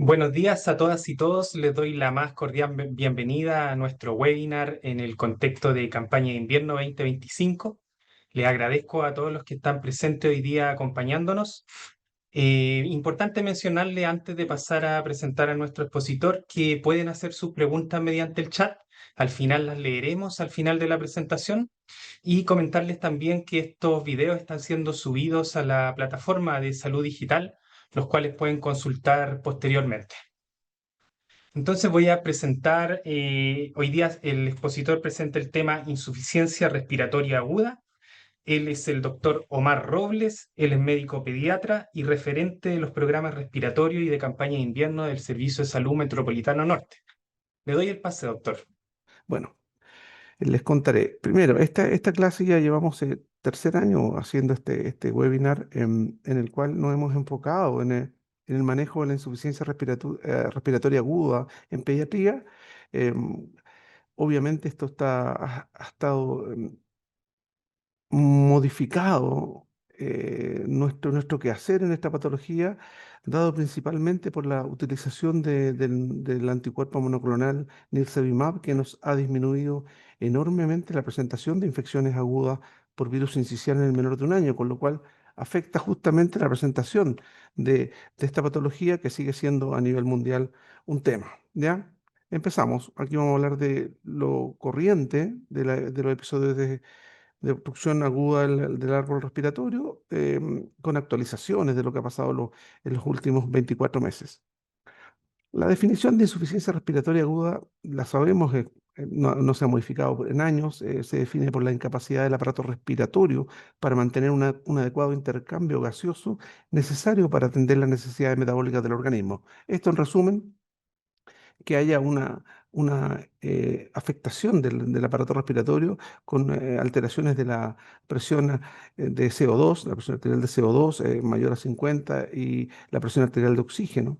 Buenos días a todas y todos. Les doy la más cordial bienvenida a nuestro webinar en el contexto de campaña de invierno 2025. Les agradezco a todos los que están presentes hoy día acompañándonos. Importante mencionarle antes de pasar a presentar a nuestro expositor que pueden hacer sus preguntas mediante el chat. Al final las leeremos al final de la presentación y comentarles también que estos videos están siendo subidos a la plataforma de salud digital, los cuales pueden consultar posteriormente. Entonces voy a presentar, hoy día el expositor presenta el tema insuficiencia respiratoria aguda. Él es el doctor Omar Robles, él es médico pediatra y referente de los programas respiratorios y de campaña de invierno del Servicio de Salud Metropolitano Norte. Le doy el pase, doctor. Bueno, les contaré. Primero, esta clase ya llevamos tercer año haciendo este webinar en el cual nos hemos enfocado en el manejo de la insuficiencia respiratoria aguda en pediatría. Em, Obviamente esto ha estado modificado nuestro quehacer en esta patología, dado principalmente por la utilización del anticuerpo monoclonal nirsevimab, que nos ha disminuido enormemente la presentación de infecciones agudas por virus sincicial en el menor de un año, con lo cual afecta justamente la presentación de esta patología que sigue siendo a nivel mundial un tema. ¿Ya? Empezamos. Aquí vamos a hablar de lo corriente de los episodios de obstrucción aguda del árbol respiratorio, con actualizaciones de lo que ha pasado en los últimos 24 meses. La definición de insuficiencia respiratoria aguda, la sabemos, no se ha modificado en años, se define por la incapacidad del aparato respiratorio para mantener un adecuado intercambio gaseoso necesario para atender las necesidades metabólicas del organismo. Esto, en resumen, que haya una afectación del aparato respiratorio con alteraciones de la presión de CO2, la presión arterial de CO2 mayor a 50 y la presión arterial de oxígeno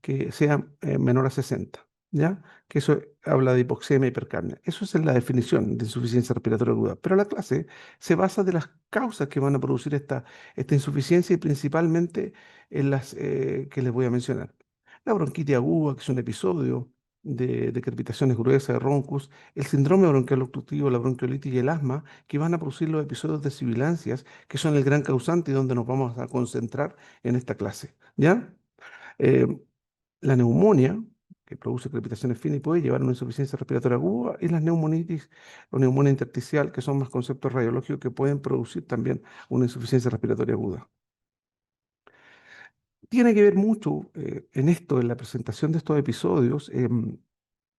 que sea menor a 60. ¿Ya? Que eso habla de hipoxemia y hipercapnia. Eso es la definición de insuficiencia respiratoria aguda. Pero la clase se basa de las causas que van a producir esta insuficiencia y principalmente en las que les voy a mencionar. La bronquitis aguda, que es un episodio de crepitaciones gruesas, de roncus, el síndrome bronquial obstructivo, la bronquiolitis y el asma, que van a producir los episodios de sibilancias, que son el gran causante y donde nos vamos a concentrar en esta clase. ¿Ya? Eh, la neumonía, que produce crepitaciones finas y puede llevar a una insuficiencia respiratoria aguda, y las neumonitis o neumonía intersticial, que son más conceptos radiológicos que pueden producir también una insuficiencia respiratoria aguda. Tiene que ver mucho en esto, en la presentación de estos episodios,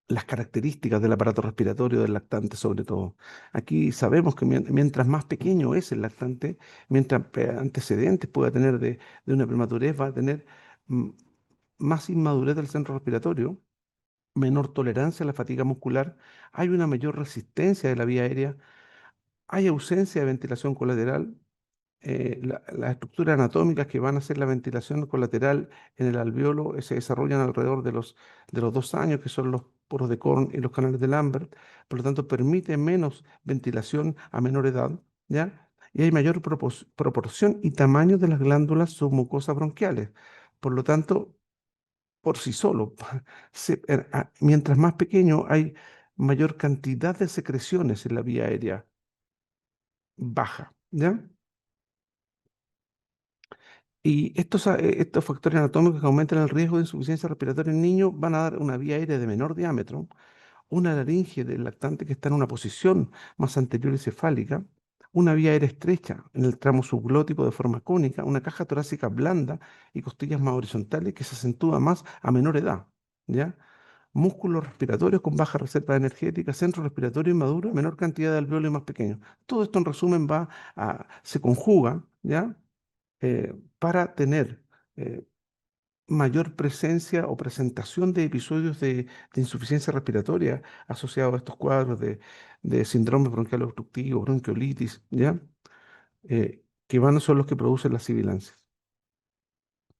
las características del aparato respiratorio del lactante sobre todo. Aquí sabemos que mientras más pequeño es el lactante, mientras antecedentes pueda tener de una prematurez, va a tener mm, más inmadurez del centro respiratorio, menor tolerancia a la fatiga muscular, hay una mayor resistencia de la vía aérea, hay ausencia de ventilación colateral, las estructuras anatómicas que van a hacer la ventilación colateral en el alveolo se desarrollan alrededor de los 2 años, que son los poros de Corn y los canales de Lambert. Por lo tanto, permite menos ventilación a menor edad, ¿ya? Y hay mayor proporción y tamaño de las glándulas submucosas bronquiales. Por lo tanto, por sí solo, mientras más pequeño hay mayor cantidad de secreciones en la vía aérea baja, ¿ya? Y estos factores anatómicos que aumentan el riesgo de insuficiencia respiratoria en niños van a dar una vía aérea de menor diámetro, una laringe del lactante que está en una posición más anterior y cefálica, una vía aérea estrecha en el tramo subglótico de forma cónica, una caja torácica blanda y costillas más horizontales que se acentúa más a menor edad, ¿ya? Músculos respiratorios con baja reserva energética, centro respiratorio inmaduro, menor cantidad de alveolos más pequeños. Todo esto en resumen se conjuga, ¿ya? Para tener mayor presencia o presentación de episodios de insuficiencia respiratoria asociados a estos cuadros de síndrome bronquial obstructivo, bronquiolitis, ¿ya? Que son los que producen las sibilancias.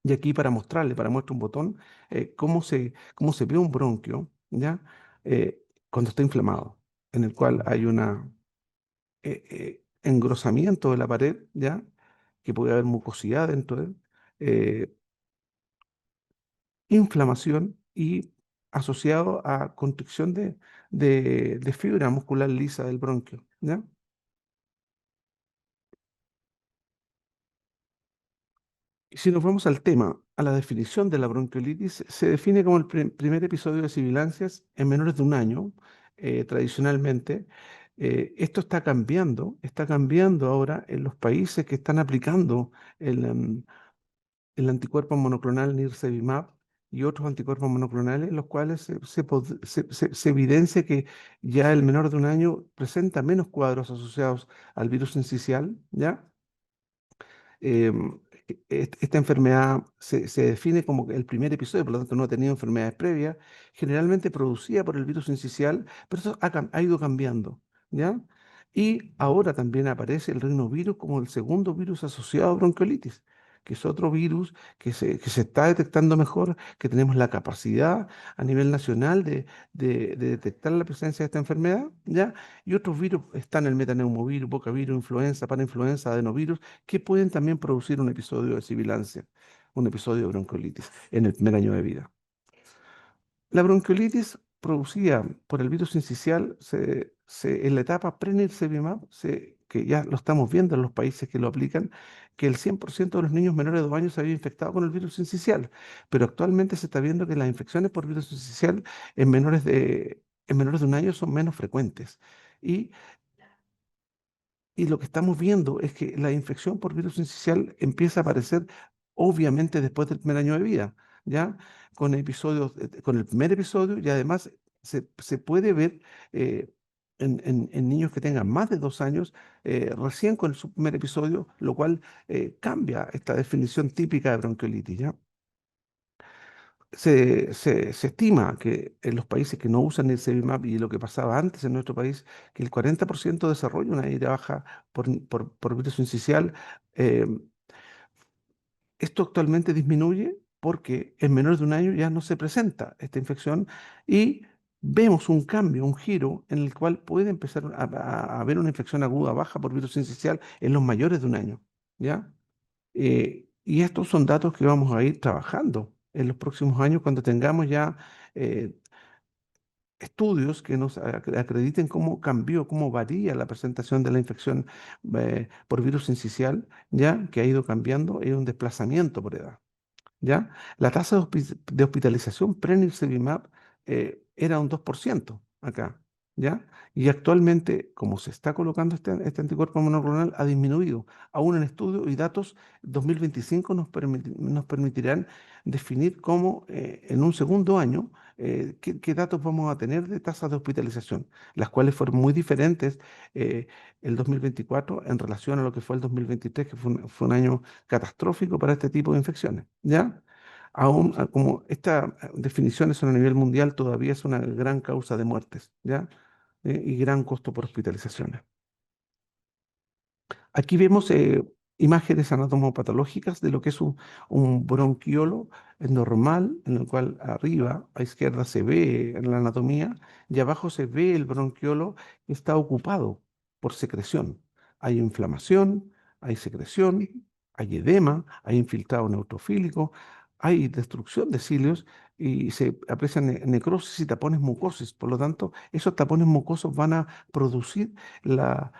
Y aquí para muestra un botón, cómo se ve un bronquio, ¿ya? Cuando está inflamado, en el cual hay una engrosamiento de la pared, ¿ya? Que puede haber mucosidad dentro de él. eh, inflamación y asociado a constricción de fibra muscular lisa del bronquio, ¿ya? Y si nos vamos al tema, a la definición de la bronquiolitis, se define como el primer episodio de sibilancias en menores de un año, tradicionalmente. Esto está cambiando ahora en los países que están aplicando el, el anticuerpo monoclonal nirsevimab y otros anticuerpos monoclonales, los cuales se evidencia que ya el menor de un año presenta menos cuadros asociados al virus sincicial, ¿ya? em, Esta enfermedad se define como el primer episodio, por lo tanto no ha tenido enfermedades previas, generalmente producida por el virus sincicial, pero eso ha ido cambiando, ¿ya? Y ahora también aparece el rinovirus como el segundo virus asociado a bronquiolitis, que es otro virus que se está detectando mejor, que tenemos la capacidad a nivel nacional de detectar la presencia de esta enfermedad, ¿ya? Y otros virus están el metaneumovirus, bocavirus, influenza, parainfluenza, adenovirus, que pueden también producir un episodio de sibilancia, un episodio de bronquiolitis en el primer año de vida. La bronquiolitis producida por el virus sincicial en la etapa pre-nirsevimab, que ya lo estamos viendo en los países que lo aplican, que el 100% de los niños menores de 2 años se había infectado con el virus sincicial, pero actualmente se está viendo que las infecciones por virus sincicial en menores de un año son menos frecuentes. Y y lo que estamos viendo es que la infección por virus sincicial empieza a aparecer obviamente después del primer año de vida, ¿ya? Con episodios, con el primer episodio y además se puede ver eh, en niños que tengan más de 2 años, recién con su primer episodio, lo cual cambia esta definición típica de bronquiolitis, ¿ya? Se estima que en los países que no usan el Nirsevimab y lo que pasaba antes en nuestro país, que el 40% desarrolla una aire baja por virus sincicial. eh, Esto actualmente disminuye porque en menores de un año ya no se presenta esta infección y vemos un cambio, un giro en el cual puede empezar a haber una infección aguda baja por virus sincicial en los mayores de un año, ¿ya? Y estos son datos que vamos a ir trabajando en los próximos años cuando tengamos ya eh, estudios que nos acrediten cómo cambió, cómo varía la presentación de la infección por virus sincicial, ya que ha ido cambiando, hay un desplazamiento por edad. ¿Ya? La tasa de hospitalización pre-nirsevimab era un 2% acá, ¿ya? Y actualmente, como se está colocando este anticuerpo monoclonal, ha disminuido. Aún en estudios y datos, 2025 nos permitirán definir cómo en un segundo año, qué datos vamos a tener de tasas de hospitalización, las cuales fueron muy diferentes eh, el 2024 en relación a lo que fue el 2023, que fue un año catastrófico para este tipo de infecciones, ¿ya? Aún, como estas definiciones son a nivel mundial, todavía es una gran causa de muertes, ¿ya? Y gran costo por hospitalizaciones. Aquí vemos imágenes anatomopatológicas de lo que es un bronquiolo normal, en el cual arriba a izquierda se ve en la anatomía y abajo se ve el bronquiolo que está ocupado por secreción. Hay inflamación, hay secreción, hay edema, hay infiltrado neutrofílico, hay destrucción de cilios y se aprecian necrosis y tapones mucosos. Por lo tanto, esos tapones mucosos van a producir la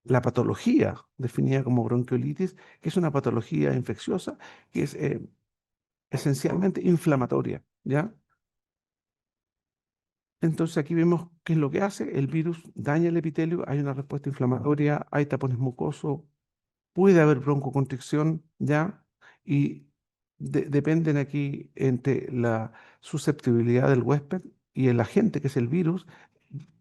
la patología definida como bronquiolitis, que es una patología infecciosa que es esencialmente inflamatoria, ¿ya? Entonces aquí vemos qué es lo que hace. El virus daña el epitelio, hay una respuesta inflamatoria, hay tapones mucosos, puede haber broncoconstricción, ¿ya? Y dependen aquí entre la susceptibilidad del huésped y el agente, que es el virus,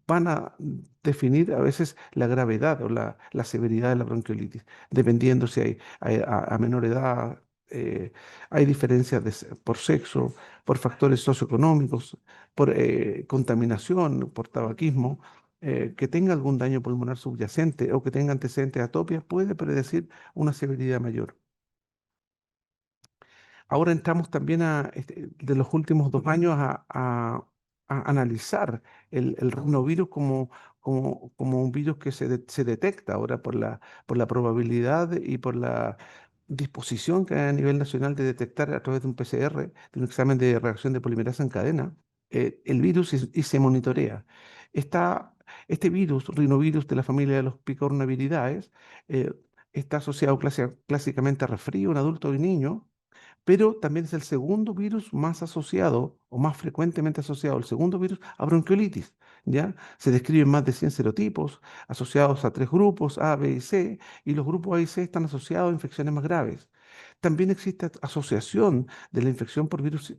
van a definir a veces la gravedad o la severidad de la bronquiolitis, dependiendo si a menor edad, hay diferencias por sexo, por factores socioeconómicos, por contaminación, por tabaquismo. Que tenga algún daño pulmonar subyacente o que tenga antecedentes de atopia puede predecir una severidad mayor. Ahora entramos también de los últimos 2 años a analizar el rinovirus como un virus que se detecta ahora por la probabilidad y por disposición que hay a nivel nacional de detectar a través de un PCR, de un examen de reacción de polimerasa en cadena, el virus y se monitorea. Está, este virus, rinovirus de la familia de los picornaviridae, eh, está asociado clásicamente a resfrío en adulto y niño, pero también es el segundo virus más asociado o más frecuentemente asociado, el segundo virus a bronquiolitis, ¿ya? Se describen más de 100 serotipos asociados a tres grupos, A, B y C, y los grupos A y C están asociados a infecciones más graves. También existe asociación de la infección por virus,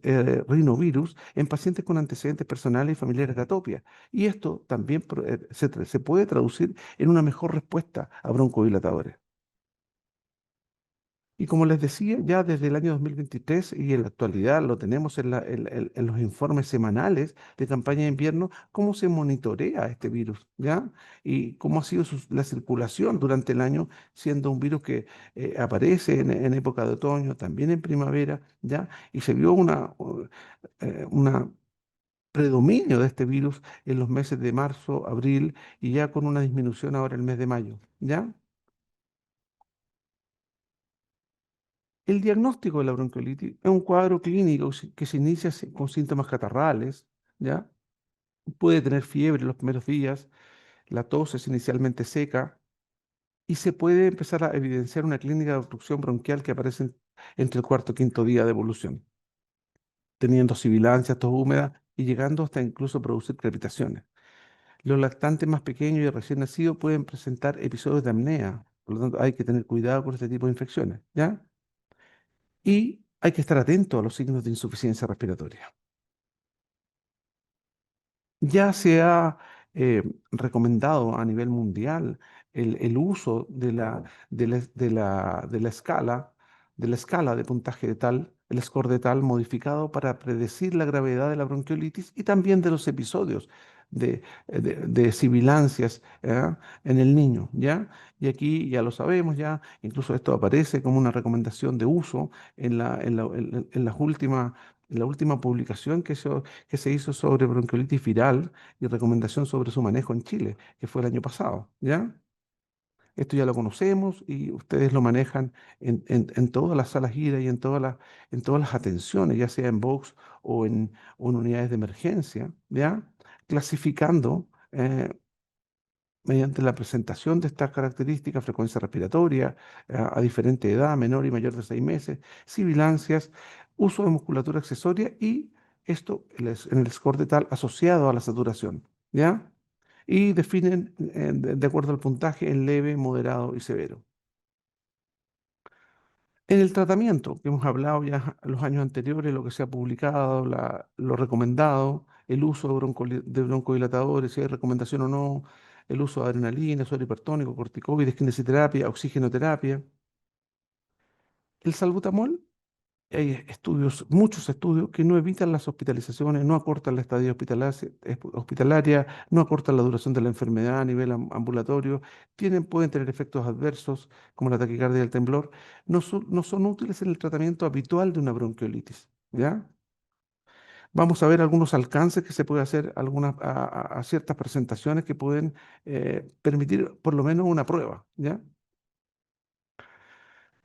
rinovirus en pacientes con antecedentes personales y familiares de atopia. Y esto también se puede traducir en una mejor respuesta a broncodilatadores. Y como les decía, ya desde el año 2023 y en la actualidad lo tenemos en los informes semanales de campaña de invierno, cómo se monitorea este virus, ¿ya? Y cómo ha sido la circulación durante el año, siendo un virus que aparece en época de otoño, también en primavera, ¿ya? Y se vio una predominio de este virus en los meses de marzo, abril y ya con una disminución ahora el mes de mayo, ¿ya? El diagnóstico de la bronquiolitis es un cuadro clínico que se inicia con síntomas catarrales, ¿ya? Puede tener fiebre los primeros días, la tos es inicialmente seca y se puede empezar a evidenciar una clínica de obstrucción bronquial que aparece entre el cuarto y quinto día de evolución, teniendo sibilancias, tos húmeda y llegando hasta incluso producir crepitaciones. Los lactantes más pequeños y recién nacidos pueden presentar episodios de apnea, por lo tanto hay que tener cuidado con este tipo de infecciones, ¿ya? Y hay que estar atento a los signos de insuficiencia respiratoria. Ya se ha recomendado a nivel mundial el uso de la escala de puntaje de tal, el score de tal modificado para predecir la gravedad de la bronquiolitis y también de los episodios de sibilancias, ¿ya? En el niño, ¿ya? Y aquí ya lo sabemos, ya, incluso esto aparece como una recomendación de uso en la última publicación que se hizo sobre bronquiolitis viral y recomendación sobre su manejo en Chile, que fue el año pasado, ¿ya? Esto ya lo conocemos y ustedes lo manejan en todas las salas GIRA y en todas las atenciones, ya sea en box o en unidades de emergencia, ¿ya? Clasificando mediante la presentación de estas características, frecuencia respiratoria, a diferente edad, menor y mayor de 6 meses, sibilancias, uso de musculatura accesoria y esto en el score de tal asociado a la saturación, ¿ya? Y definen de acuerdo al puntaje en leve, moderado y severo. En el tratamiento, que hemos hablado ya en los años anteriores, lo que se ha publicado, lo recomendado, el uso de broncodilatadores, si hay recomendación o no, el uso de adrenalina, suero hipertónico, corticoides, kinesiterapia, oxigenoterapia. El salbutamol, hay muchos estudios que no evitan las hospitalizaciones, no acortan la estadía hospitalaria, no acortan la duración de la enfermedad a nivel ambulatorio, pueden tener efectos adversos como la taquicardia y el temblor, no son útiles en el tratamiento habitual de una bronquiolitis, ¿ya? Vamos a ver algunos alcances que se puede hacer a ciertas presentaciones que pueden permitir por lo menos una prueba, ¿ya?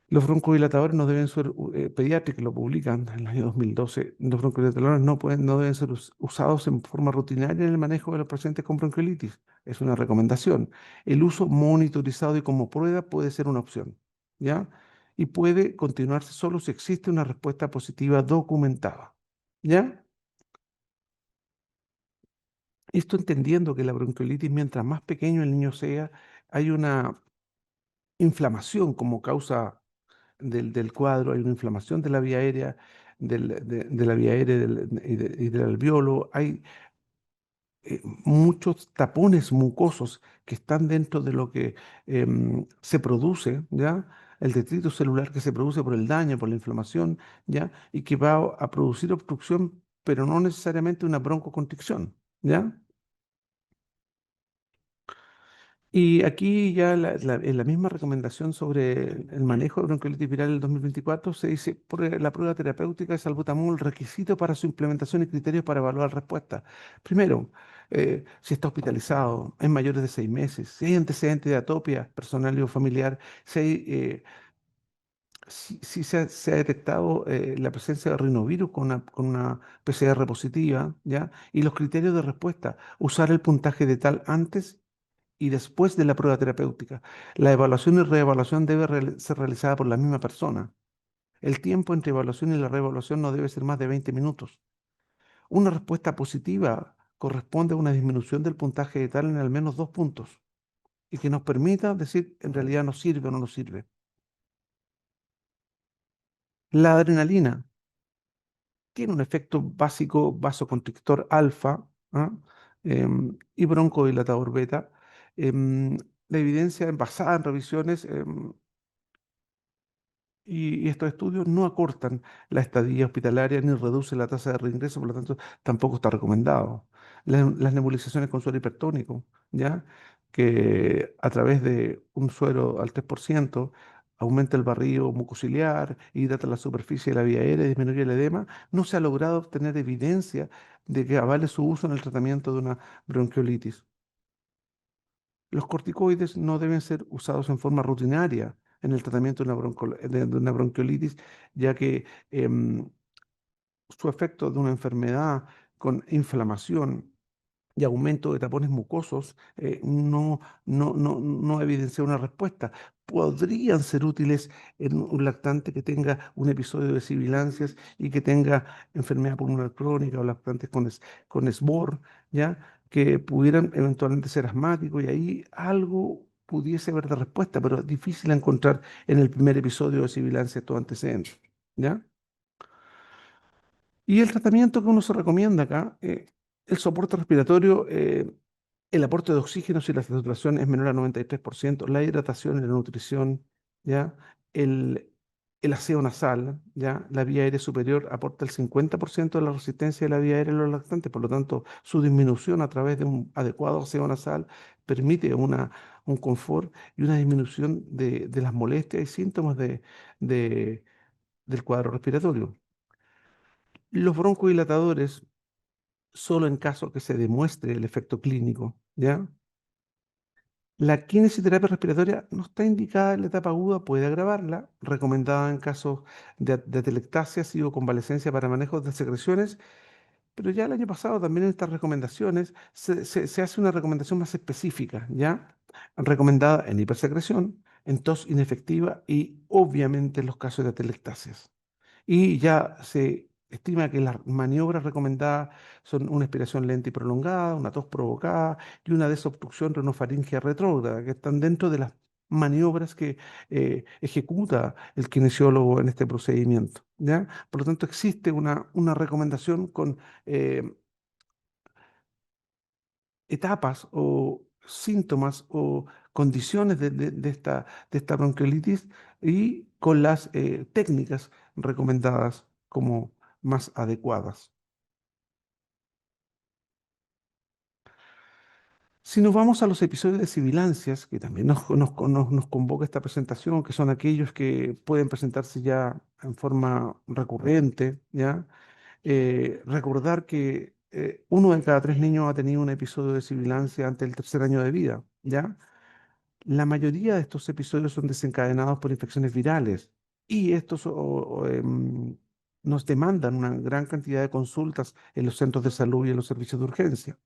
Los broncodilatadores no deben ser, Pediatric lo publican en el año 2012, los broncodilatadores no deben ser usados en forma rutinaria en el manejo de los pacientes con bronquiolitis. Es una recomendación. El uso monitorizado y como prueba puede ser una opción, ¿ya? Y puede continuarse solo si existe una respuesta positiva documentada, ¿ya? Esto entendiendo que la bronquiolitis, mientras más pequeño el niño sea, hay una inflamación como causa del cuadro, hay una inflamación de la vía aérea, de la vía aérea y del alveolo, hay muchos tapones mucosos que están dentro de lo que se produce, ¿ya? El detrito celular que se produce por el daño, por la inflamación, ¿ya? Y que va a producir obstrucción, pero no necesariamente una broncoconstricción, ¿ya? Y aquí ya en la misma recomendación sobre el manejo de bronquiolitis viral del 2024 se dice, la prueba terapéutica de salbutamol, requisito para su implementación y criterios para evaluar respuesta. Primero, si está hospitalizado, es mayores de 6 meses, si hay antecedentes de atopia personal o familiar, se ha detectado la presencia de rinovirus con una PCR positiva, ¿ya? Y los criterios de respuesta, usar el puntaje de tal antes y después de la prueba terapéutica. La evaluación y reevaluación debe ser realizada por la misma persona. El tiempo entre evaluación y la reevaluación no debe ser más de 20 minutos. Una respuesta positiva corresponde a una disminución del puntaje de tal en al menos 2 puntos y que nos permita decir en realidad nos sirve o no nos sirve. La adrenalina tiene un efecto básico vasoconstrictor alfa, ¿ah? Y broncodilatador beta. Em, la evidencia basada en revisiones y estos estudios no acortan la estadía hospitalaria ni reducen la tasa de reingreso, por lo tanto, tampoco está recomendado. Las nebulizaciones con suero hipertónico, ¿ya? Que a través de un suero al 3% aumenta el barrido mucociliar, hidrata la superficie de la vía aérea y disminuye el edema, no se ha logrado obtener evidencia de que avale su uso en el tratamiento de una bronquiolitis. Los corticoides no deben ser usados en forma rutinaria en el tratamiento de de una bronquiolitis, ya que su efecto de una enfermedad con inflamación y aumento de tapones mucosos no evidencia una respuesta. Podrían ser útiles en un lactante que tenga un episodio de sibilancias y que tenga enfermedad pulmonar crónica o lactantes con SBOR, ¿ya? Que pudieran eventualmente ser asmáticos y ahí algo pudiese haber de respuesta, pero es difícil encontrar en el primer episodio de sibilancia estos antecedentes, ¿ya? Y el tratamiento que uno se recomienda acá, el soporte respiratorio, el aporte de oxígeno si la saturación es menor a 93%, la hidratación y la nutrición, ¿ya? El, el aseo nasal, ¿ya? La vía aérea superior aporta el 50% de la resistencia de la vía aérea en los lactantes, por lo tanto, su disminución a través de un adecuado aseo nasal permite un confort y una disminución de las molestias y síntomas de- del cuadro respiratorio. Los broncodilatadores, solo en caso que se demuestre el efecto clínico, ¿ya? La kinesioterapia respiratoria no está indicada en la etapa aguda, puede agravarla, recomendada en casos de atelectasias y o convalecencia para manejo de secreciones, pero ya el año pasado también en estas recomendaciones se hace una recomendación más específica, ¿ya? Recomendada en hipersecreción, en tos inefectiva y obviamente en los casos de atelectasias. Y ya se estima que las maniobras recomendadas son una expiración lenta y prolongada, una tos provocada y una desobstrucción renofaringea retrógrada, que están dentro de las maniobras que ejecuta el kinesiólogo en este procedimiento, ¿ya? Por lo tanto, existe una recomendación con eh, etapas o síntomas o condiciones de esta bronquiolitis y con las técnicas recomendadas como más adecuadas. Si nos vamos a los episodios de sibilancias, que también nos convoca esta presentación, que son aquellos que pueden presentarse ya en forma recurrente, ¿ya? Recordar que 1 de cada 3 niños ha tenido un episodio de sibilancia antes del tercer año de vida, ¿ya? La mayoría de estos episodios son desencadenados por infecciones virales y estos nos demandan una gran cantidad de consultas en los centros de salud y en los servicios de urgencia.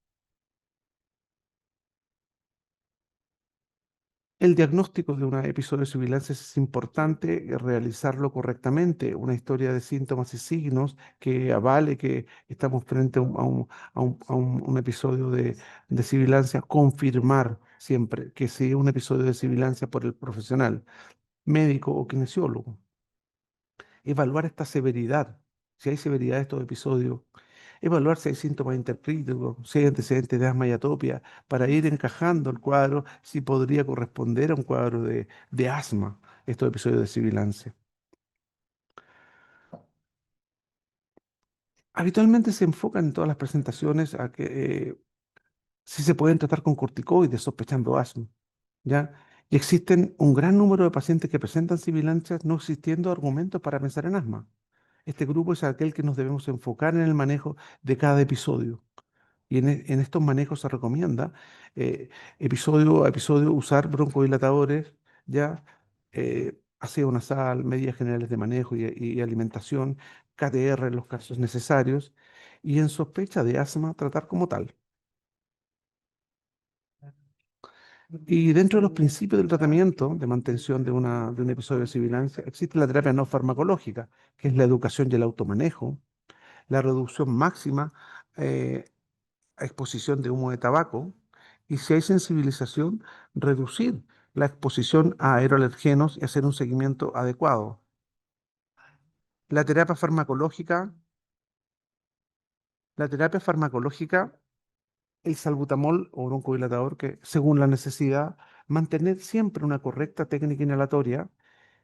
El diagnóstico de un episodio de sibilancia es importante realizarlo correctamente, una historia de síntomas y signos que avale que estamos frente a un episodio de sibilancia, confirmar siempre que sea un episodio de sibilancia por el profesional, médico o kinesiólogo. Evaluar esta severidad, si hay severidad de estos episodios, evaluar si hay síntomas intercríticos, si hay antecedentes de asma y atopia, para ir encajando el cuadro, si podría corresponder a un cuadro de asma, estos episodios de sibilancia. Habitualmente se enfocan en todas las presentaciones a que si se pueden tratar con corticoides sospechando asma, ¿ya? Y existen un gran número de pacientes que presentan sibilancias no existiendo argumentos para pensar en asma. Este grupo es aquel que nos debemos enfocar en el manejo de cada episodio. Y en estos manejos se recomienda eh, episodio a episodio usar broncodilatadores, ¿ya? aseo nasal, medidas generales de manejo y alimentación, KTR en los casos necesarios, y en sospecha de asma, tratar como tal. Y dentro de los principios del tratamiento de mantención de un episodio de sibilancia, existe la terapia no farmacológica, que es la educación y el automanejo, la reducción máxima a exposición de humo de tabaco, y si hay sensibilización, reducir la exposición a aeroalergenos y hacer un seguimiento adecuado. La terapia farmacológica, la terapia farmacológica, el salbutamol o broncodilatador, que según la necesidad, mantener siempre una correcta técnica inhalatoria.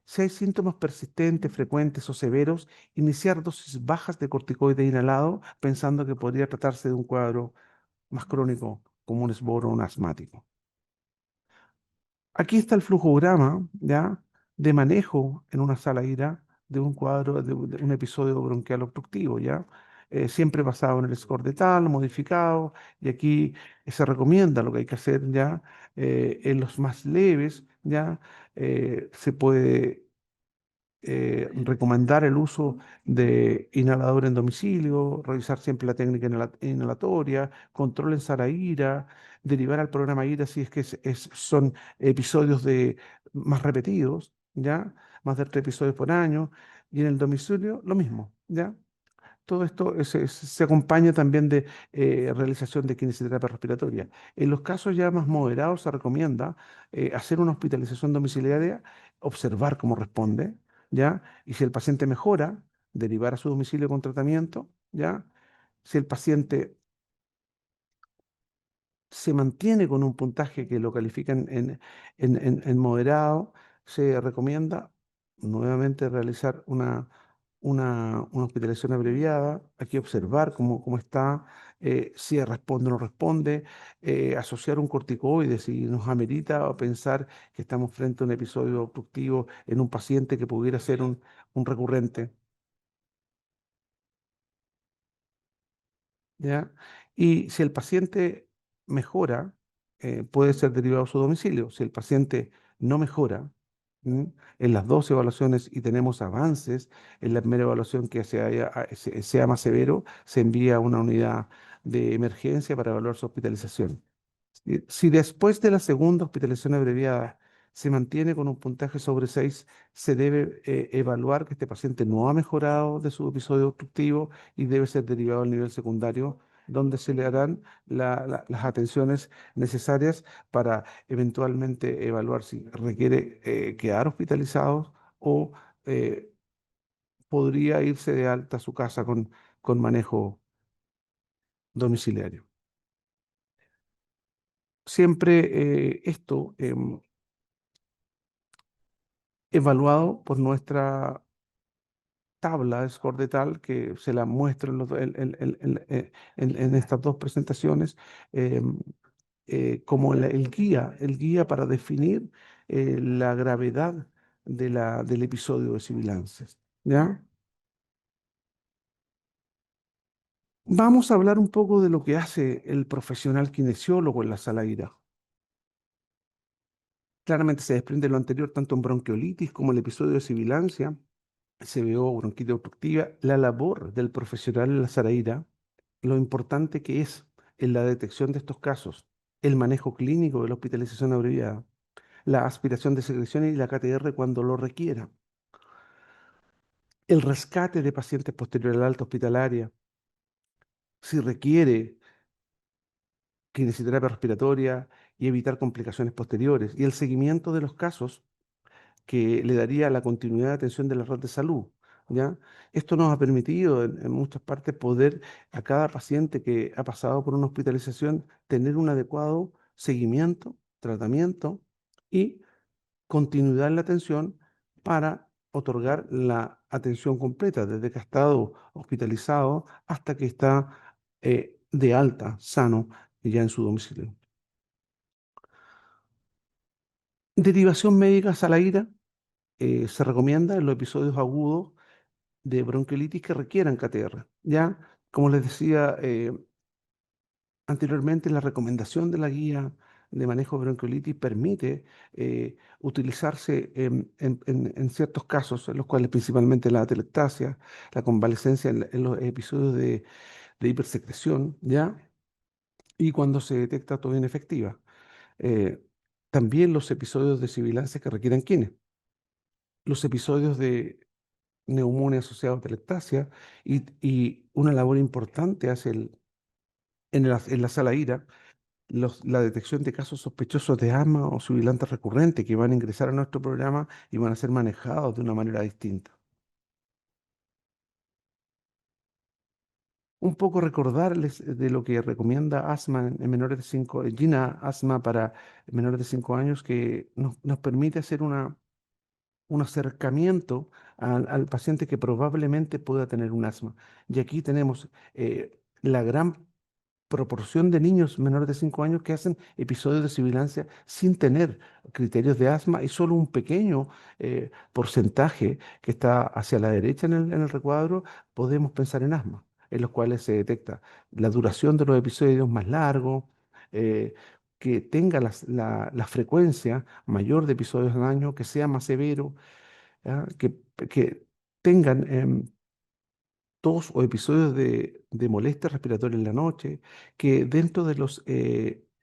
Si hay síntomas persistentes, frecuentes o severos, iniciar dosis bajas de corticoide inhalado pensando que podría tratarse de un cuadro más crónico como un esboro o un asmático. Aquí está el flujograma, ¿ya? De manejo en una sala IRA de un cuadro, de un episodio bronquial obstructivo, ¿ya? Siempre basado en el score de tal, modificado, y aquí se recomienda lo que hay que hacer, ¿ya? En los más leves, ¿ya? Se puede recomendar el uso de inhalador en domicilio, revisar siempre la técnica inhalatoria, control en Saraira, derivar al programa IRA si es que son episodios más repetidos, ¿ya? Más de 3 episodios por año, y en el domicilio lo mismo, ¿ya? Todo esto se acompaña también de realización de kinesioterapia respiratoria. En los casos ya más moderados se recomienda hacer una hospitalización domiciliaria, observar cómo responde, ¿ya? Y si el paciente mejora, derivar a su domicilio con tratamiento, ¿ya? Si el paciente se mantiene con un puntaje que lo califica en moderado, se recomienda nuevamente realizar una hospitalización abreviada. Hay que observar cómo está, si responde o no responde, asociar un corticoide si nos amerita o pensar que estamos frente a un episodio obstructivo en un paciente que pudiera ser un recurrente. ¿Ya? Y si el paciente mejora, puede ser derivado a su domicilio. Si el paciente no mejora, ¿m? En las dos evaluaciones y tenemos avances en la primera evaluación que sea más severo, se envía a una unidad de emergencia para evaluar su hospitalización. Si después de la segunda hospitalización abreviada se mantiene con un puntaje sobre 6, se debe evaluar que este paciente no ha mejorado de su episodio obstructivo y debe ser derivado al nivel secundario, donde se le harán las atenciones necesarias para eventualmente evaluar si requiere quedar hospitalizado o eh, podría irse de alta a su casa con manejo domiciliario. Siempre esto evaluado por nuestra tabla de score de tal que se la muestro en estas dos presentaciones como el guía para definir la gravedad del episodio de sibilancias. ¿Ya? Vamos a hablar un poco de lo que hace el profesional kinesiólogo en la sala IRA. Claramente se desprende lo anterior tanto en bronquiolitis como el episodio de sibilancia, CBO, bronquitis obstructiva, la labor del profesional en la Saraíra, lo importante que es en la detección de estos casos, el manejo clínico de la hospitalización abreviada, la aspiración de secreciones y la KTR cuando lo requiera, el rescate de pacientes posterior al alta hospitalaria, si requiere kinesioterapia respiratoria y evitar complicaciones posteriores, y el seguimiento de los casos que le daría la continuidad de atención de la red de salud, ¿ya? Esto nos ha permitido en muchas partes poder a cada paciente que ha pasado por una hospitalización tener un adecuado seguimiento, tratamiento y continuidad en la atención para otorgar la atención completa, desde que ha estado hospitalizado hasta que está de alta, sano, y ya en su domicilio. Derivación médica Salaira se recomienda en los episodios agudos de bronquiolitis que requieran KTR. Ya, como les decía anteriormente, la recomendación de la guía de manejo de bronquiolitis permite utilizarse en ciertos casos, en los cuales principalmente la atelectasia, la convalescencia en los episodios de hipersecreción, ¿ya? Y cuando se detecta todo inefectiva. Eh, También los episodios de sibilancia que requieren quines, los episodios de neumonía asociada a atelectasia y una labor importante hace en la sala IRA la detección de casos sospechosos de asma o sibilantes recurrentes que van a ingresar a nuestro programa y van a ser manejados de una manera distinta. Un poco recordarles de lo que recomienda asma en menores de 5, GINA asma para menores de 5 años, que nos permite hacer un acercamiento al paciente que probablemente pueda tener un asma. Y aquí tenemos la gran proporción de niños menores de 5 años que hacen episodios de sibilancia sin tener criterios de asma, y solo un pequeño porcentaje que está hacia la derecha en el recuadro podemos pensar en asma, en los cuales se detecta la duración de los episodios más largo, eh, que tenga la frecuencia mayor de episodios al año, que sea más severo, ¿ya? Que tengan tos o episodios de molestia respiratoria en la noche, que dentro de los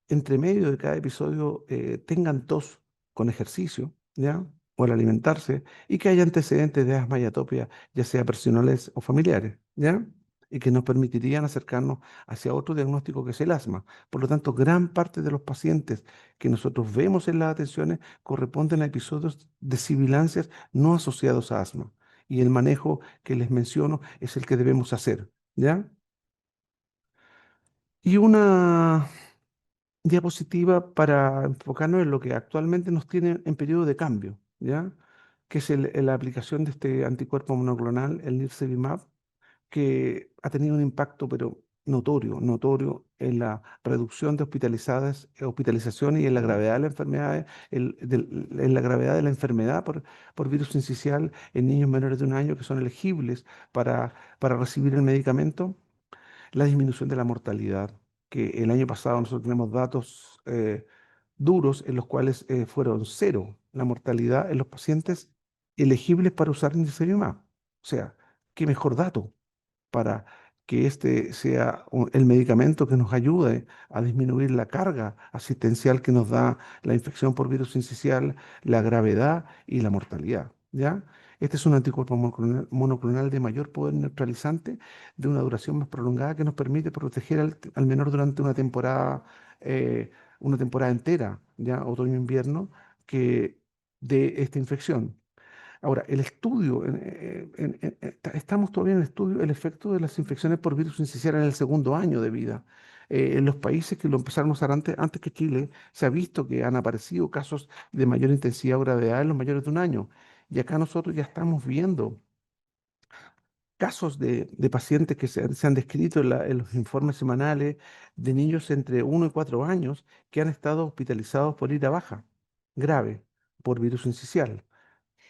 entremedios de cada episodio tengan tos con ejercicio, ¿ya? O al alimentarse, y que haya antecedentes de asma y atopia, ya sea personales o familiares, ¿ya? Y que nos permitirían acercarnos hacia otro diagnóstico que es el asma. Por lo tanto, gran parte de los pacientes que nosotros vemos en las atenciones corresponden a episodios de sibilancias no asociados a asma. Y el manejo que les menciono es el que debemos hacer, ¿ya? Y una diapositiva para enfocarnos en lo que actualmente nos tiene en periodo de cambio, ¿ya? Que es la aplicación de este anticuerpo monoclonal, el nirsevimab, que ha tenido un impacto, pero notorio en la reducción de hospitalizaciones y en la gravedad de la enfermedad, en la gravedad de la enfermedad por virus sincicial en niños menores de 1 año que son elegibles para recibir el medicamento. La disminución de la mortalidad, que el año pasado nosotros tenemos datos duros en los cuales fueron cero la mortalidad en los pacientes elegibles para usar nirsevimab. O sea, qué mejor dato para que este sea el medicamento que nos ayude a disminuir la carga asistencial que nos da la infección por virus sincicial, la gravedad y la mortalidad, ¿ya? Este es un anticuerpo monoclonal de mayor poder neutralizante, de una duración más prolongada, que nos permite proteger al menor durante una temporada entera, ya otoño-invierno, que de esta infección. Ahora, el estudio, estamos todavía en el estudio, el efecto de las infecciones por virus sincicial en el segundo año de vida. En los países que lo empezaron a usar antes que Chile, se ha visto que han aparecido casos de mayor intensidad o gravedad en los mayores de 1 año. Y acá nosotros ya estamos viendo casos de pacientes que se han descrito en los informes semanales de niños entre 1 y 4 años que han estado hospitalizados por ira baja, grave, por virus sincicial.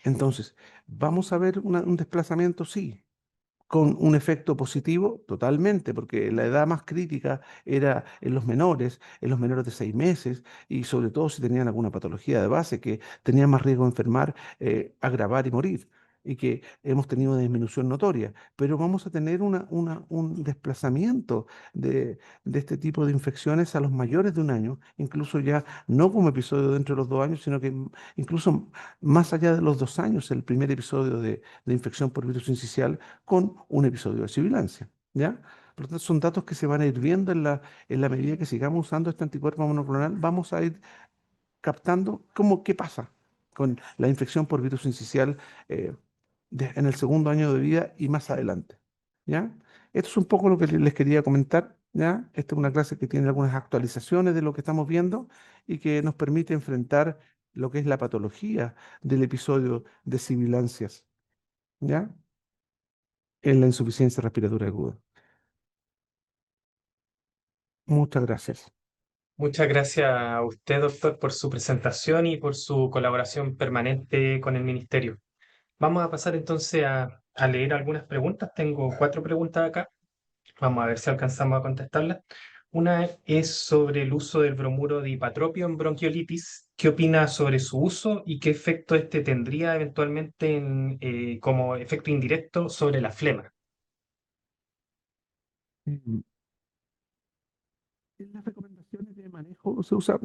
Entonces, ¿vamos a ver un desplazamiento? Sí. ¿Con un efecto positivo? Totalmente, porque la edad más crítica era en los menores de 6 meses, y sobre todo si tenían alguna patología de base que tenía más riesgo de enfermar, agravar y morir, y que hemos tenido una disminución notoria. Pero vamos a tener un desplazamiento de este tipo de infecciones a los mayores de 1 año, incluso ya no como episodio dentro de los 2 años, sino que incluso más allá de los 2 años, el primer episodio de infección por virus sincicial con un episodio de sibilancia, ¿ya? Por lo tanto, son datos que se van a ir viendo en la medida que sigamos usando este anticuerpo monoclonal. Vamos a ir captando qué pasa con la infección por virus sincicial eh, en el segundo año de vida y más adelante, ¿ya? Esto es un poco lo que les quería comentar, ¿ya? Esta es una clase que tiene algunas actualizaciones de lo que estamos viendo y que nos permite enfrentar lo que es la patología del episodio de sibilancias, ¿ya? En la insuficiencia respiratoria aguda. Muchas gracias. Muchas gracias a usted, doctor, por su presentación y por su colaboración permanente con el ministerio. Vamos a pasar entonces a leer algunas preguntas. Tengo 4 preguntas acá. Vamos a ver si alcanzamos a contestarlas. Una es sobre el uso del bromuro de hipatropio en bronquiolitis. ¿Qué opina sobre su uso y qué efecto este tendría eventualmente como efecto indirecto sobre la flema? Mm, En las recomendaciones de manejo se usa,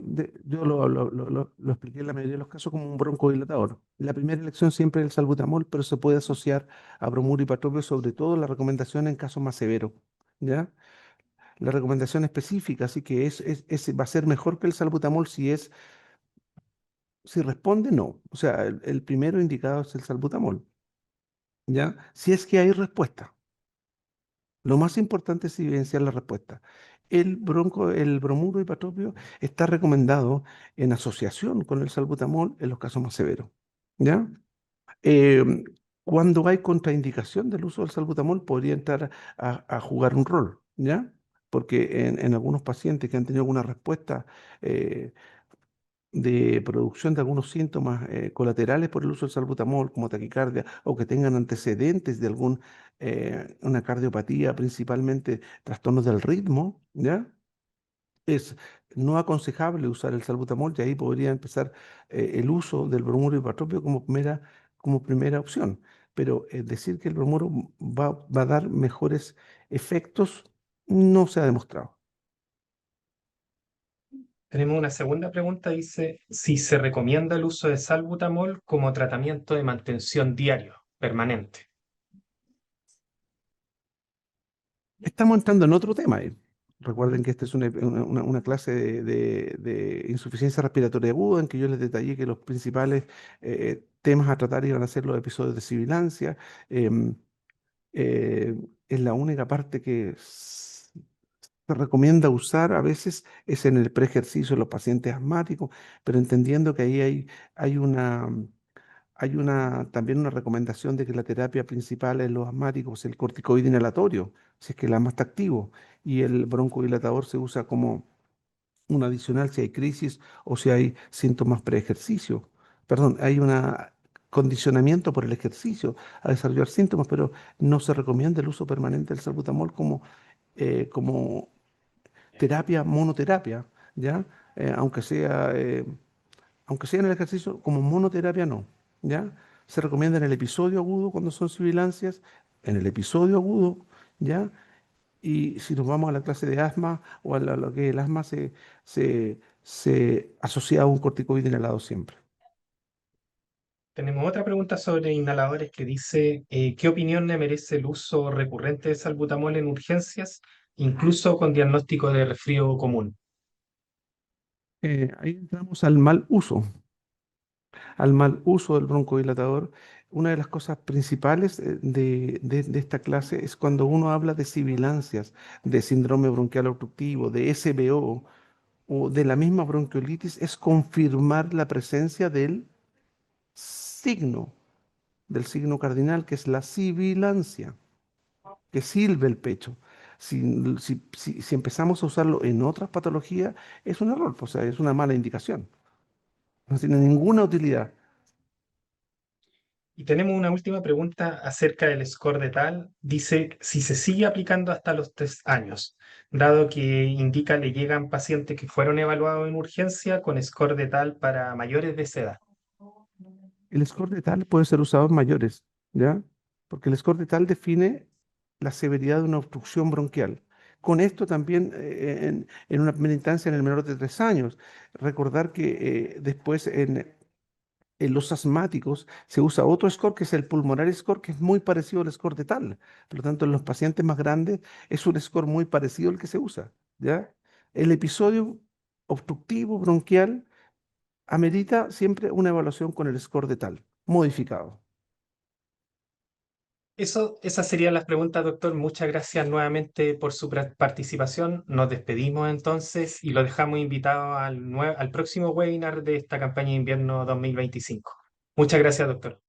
yo lo expliqué en la mayoría de los casos como un broncodilatador. La primera elección siempre es el salbutamol, pero se puede asociar a bromuro y patropio, sobre todo la recomendación en casos más severos. ¿Ya? La recomendación específica, así que va a ser mejor que el salbutamol si responde, no. O sea, el primero indicado es el salbutamol. ¿Ya? Si es que hay respuesta. Lo más importante es evidenciar la respuesta. El bromuro hipatropio está recomendado en asociación con el salbutamol en los casos más severos. ¿Ya? Em, Cuando hay contraindicación del uso del salbutamol, podría entrar a jugar un rol. ¿Ya? Porque en algunos pacientes que han tenido alguna respuesta eh, de producción de algunos síntomas colaterales por el uso del salbutamol, como taquicardia, o que tengan antecedentes de una cardiopatía, principalmente trastornos del ritmo, ¿ya? Es no aconsejable usar el salbutamol y ahí podría empezar el uso del bromuro hipatropio como primera opción. Pero decir que el bromuro va a dar mejores efectos no se ha demostrado. Tenemos una segunda pregunta, dice si se recomienda el uso de salbutamol como tratamiento de mantención diario, permanente. Estamos entrando en otro tema. Recuerden que esta es una clase de insuficiencia respiratoria aguda en que yo les detallé que los principales temas a tratar iban a ser los episodios de sibilancia. em, eh, es la única parte que se recomienda usar a veces es en el preejercicio de los pacientes asmáticos, pero entendiendo que ahí hay también una recomendación de que la terapia principal en los asmáticos es el corticoide inhalatorio, si es que el asma está activo, y el broncodilatador se usa como un adicional si hay crisis o si hay síntomas pre-ejercicio. Perdón, hay un condicionamiento por el ejercicio a desarrollar síntomas, pero no se recomienda el uso permanente del salbutamol como terapia, monoterapia, ¿ya? Aunque sea en el ejercicio, como monoterapia no, ¿ya? Se recomienda en el episodio agudo cuando son sibilancias, en el episodio agudo, ¿ya? Y si nos vamos a la clase de asma o a lo que el asma se asocia a un corticoide inhalado siempre. Tenemos otra pregunta sobre inhaladores que dice, ¿qué opinión le merece el uso recurrente de salbutamol en urgencias, incluso con diagnóstico de resfrío común? Ahí entramos al mal uso del broncodilatador. Una de las cosas principales de esta clase es cuando uno habla de sibilancias, de síndrome bronquial obstructivo, de SBO o de la misma bronquiolitis, es confirmar la presencia signo, del signo cardinal, que es la sibilancia, que silbe el pecho. Si empezamos a usarlo en otras patologías, es un error, o sea, es una mala indicación. No tiene ninguna utilidad. Y tenemos una última pregunta acerca del score de tal. Dice si se sigue aplicando hasta los 3 años, dado que indica le llegan pacientes que fueron evaluados en urgencia con score de tal para mayores de esa edad. El score de tal puede ser usado en mayores, ¿ya? Porque el score de tal define la severidad de una obstrucción bronquial. Con esto también, en una primera instancia, en el menor de 3 años, recordar que después en los asmáticos se usa otro score que es el pulmonar score, que es muy parecido al score de tal. Por lo tanto, en los pacientes más grandes es un score muy parecido al que se usa, ¿ya? El episodio obstructivo bronquial amerita siempre una evaluación con el score de tal, modificado. Esas serían las preguntas, doctor. Muchas gracias nuevamente por su participación. Nos despedimos entonces y lo dejamos invitado al próximo webinar de esta campaña de invierno 2025. Muchas gracias, doctor.